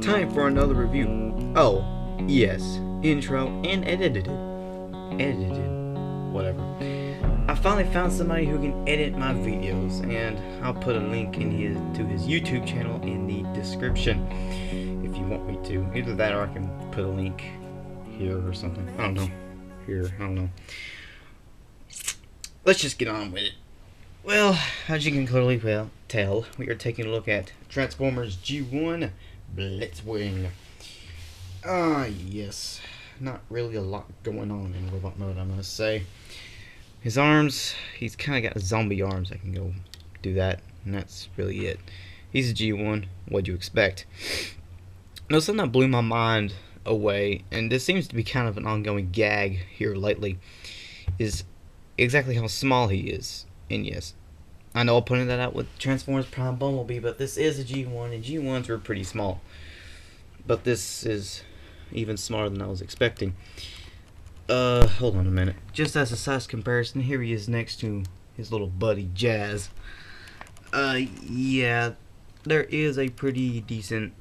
time for another review. Oh, yes, intro and edited. Whatever. I finally found somebody who can edit my videos, and I'll put a link to his YouTube channel in the description if you want me to. Either that or I can put a link here or something. I don't know. Here, I don't know. Let's just get on with it. Well, as you can clearly tell, we are taking a look at Transformers G1 Blitzwing. Yes. Not really a lot going on in robot mode, I must say. His arms, he's kind of got zombie arms. I can go do that, and that's really it. He's a G1. What'd you expect? Now, something that blew my mind away, and this seems to be kind of an ongoing gag here lately, is exactly how small he is. And yes, I know I pointed that out with Transformers Prime Bumblebee, but this is a G1, and G1s were pretty small. But this is even smaller than I was expecting. Hold on a minute. Just as a size comparison, here he is next to his little buddy Jazz. Yeah, there is a pretty decent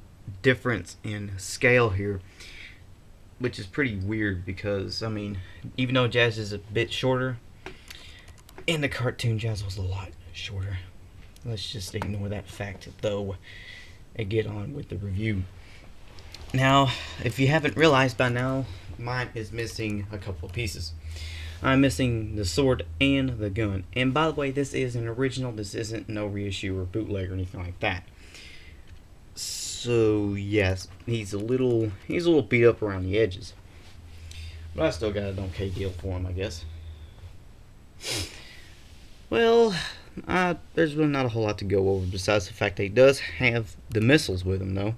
difference in scale here, which is pretty weird because, I mean, even though Jazz is a bit shorter, in the cartoon Jazz was a lot shorter. Let's just ignore that fact though and get on with the review. Now, if you haven't realized by now, mine is missing a couple of pieces. I'm missing the sword and the gun. And by the way, this is an original. This isn't no reissue or bootleg or anything like that. So yes, he's a little beat up around the edges. But I still got an okay deal for him, I guess. Well, there's really not a whole lot to go over besides the fact that he does have the missiles with him, though.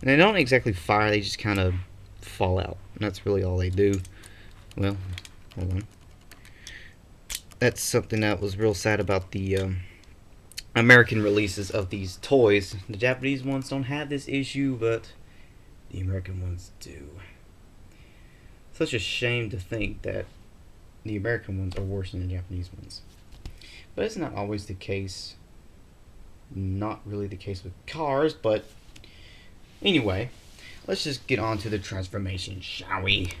And they don't exactly fire, they just kind of fall out. And that's really all they do. Well, hold on. That's something that was real sad about the American releases of these toys. The Japanese ones don't have this issue, but the American ones do. Such a shame to think that the American ones are worse than the Japanese ones. But it's not always the case. Not really the case with cars, but anyway, let's just get on to the transformation, shall we?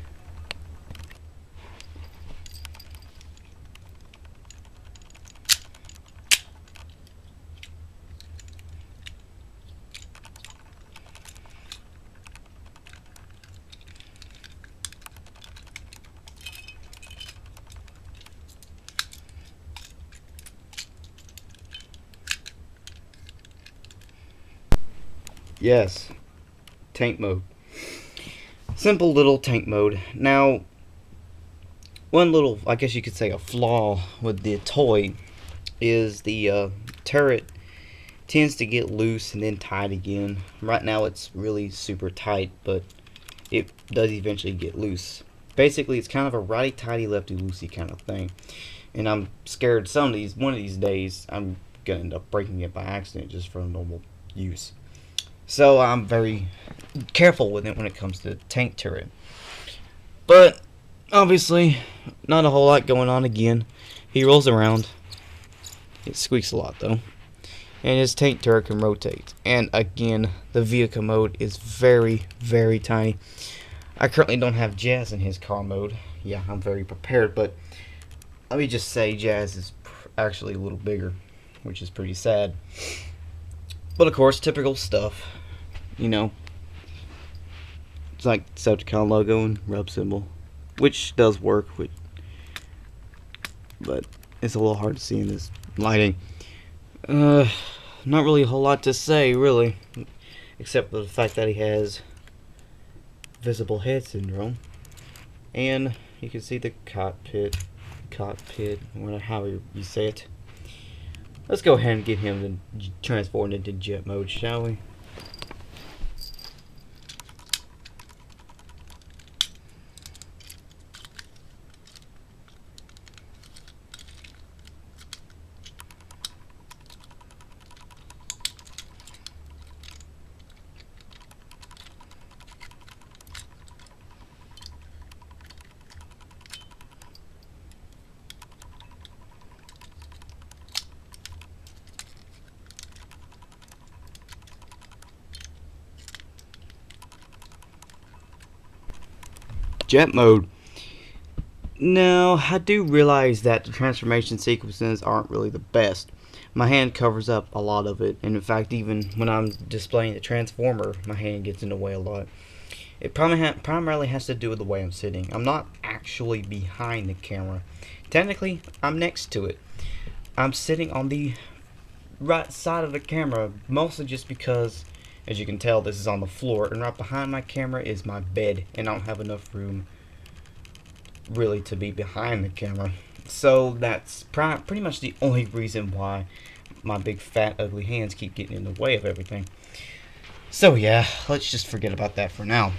Yes, tank mode. Simple little tank mode. Now, one little, I guess you could say, a flaw with the toy is the turret tends to get loose and then tight again. Right now it's really super tight, but it does eventually get loose. Basically, it's kind of a righty-tighty, lefty-loosey kind of thing. And I'm scared one of these days, I'm going to end up breaking it by accident just for normal use. So I'm very careful with it when it comes to the tank turret. But obviously, not a whole lot going on again. He rolls around. It squeaks a lot though. And his tank turret can rotate. And again, the vehicle mode is very, very tiny. I currently don't have Jazz in his car mode. Yeah, I'm very prepared, but let me just say Jazz is actually a little bigger, which is pretty sad. But of course, typical stuff. You know, it's like Decepticon logo and rub symbol, which does work, but it's a little hard to see in this lighting. Not really a whole lot to say, really, except for the fact that he has visible head syndrome, and you can see the cockpit, whatever how you say it. Let's go ahead and get him transformed into jet mode, shall we? jet mode. Now, I do realize that the transformation sequences aren't really the best. My hand covers up a lot of it, and in fact, even when I'm displaying the transformer, my hand gets in the way a lot. It primarily has to do with the way I'm sitting. I'm not actually behind the camera. Technically, I'm next to it. I'm sitting on the right side of the camera, mostly just because, as you can tell, this is on the floor, and right behind my camera is my bed, and I don't have enough room really to be behind the camera. So that's pretty much the only reason why my big fat ugly hands keep getting in the way of everything. So yeah, let's just forget about that for now.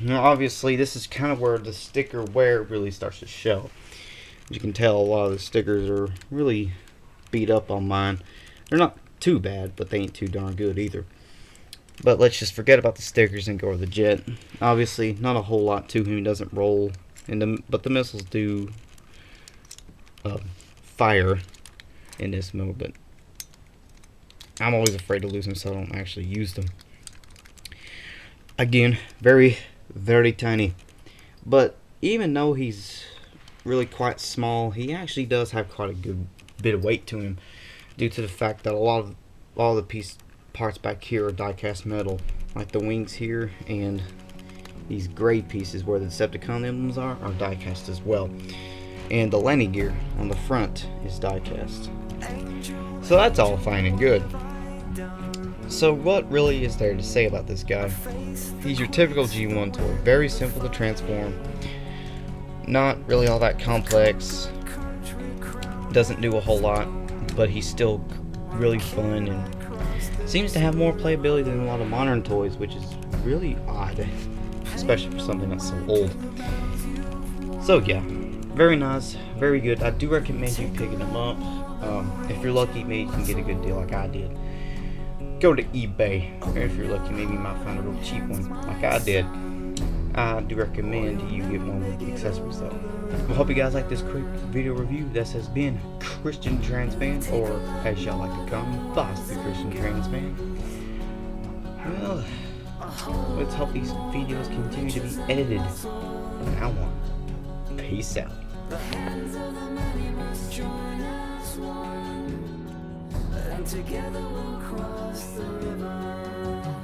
Now obviously this is kind of where the sticker wear really starts to show. As you can tell, a lot of the stickers are really beat up on mine. They're not too bad, but they ain't too darn good either. But let's just forget about the stickers and go to the jet. Obviously not a whole lot to him. He doesn't roll, but the missiles do fire in this mode, but I'm always afraid to lose them, so I don't actually use them. Again, very, very tiny. But even though he's really quite small, he actually does have quite a good bit of weight to him, due to the fact that a lot of all the parts back here are die-cast metal, like the wings here, and these gray pieces where the Decepticon emblems are die-cast as well. And the landing gear on the front is die-cast. So that's all fine and good. So what really is there to say about this guy? He's your typical G1 toy. Very simple to transform. Not really all that complex. Doesn't do a whole lot, but he's still really fun and seems to have more playability than a lot of modern toys, which is really odd, especially for something that's so old. So yeah, very nice, very good. I do recommend you picking them up. If you're lucky, maybe you can get a good deal like I did. Go to eBay, or if you're lucky, maybe you might find a real cheap one like I did. I do recommend you get one with the accessories though. I hope you guys like this quick video review. This has been Christian Transman, or as y'all like to call me, Boss the Christian Transman. Well, let's hope these videos continue to be edited from now on. Peace out. The hands of the many must join as one, and together we'll cross the river.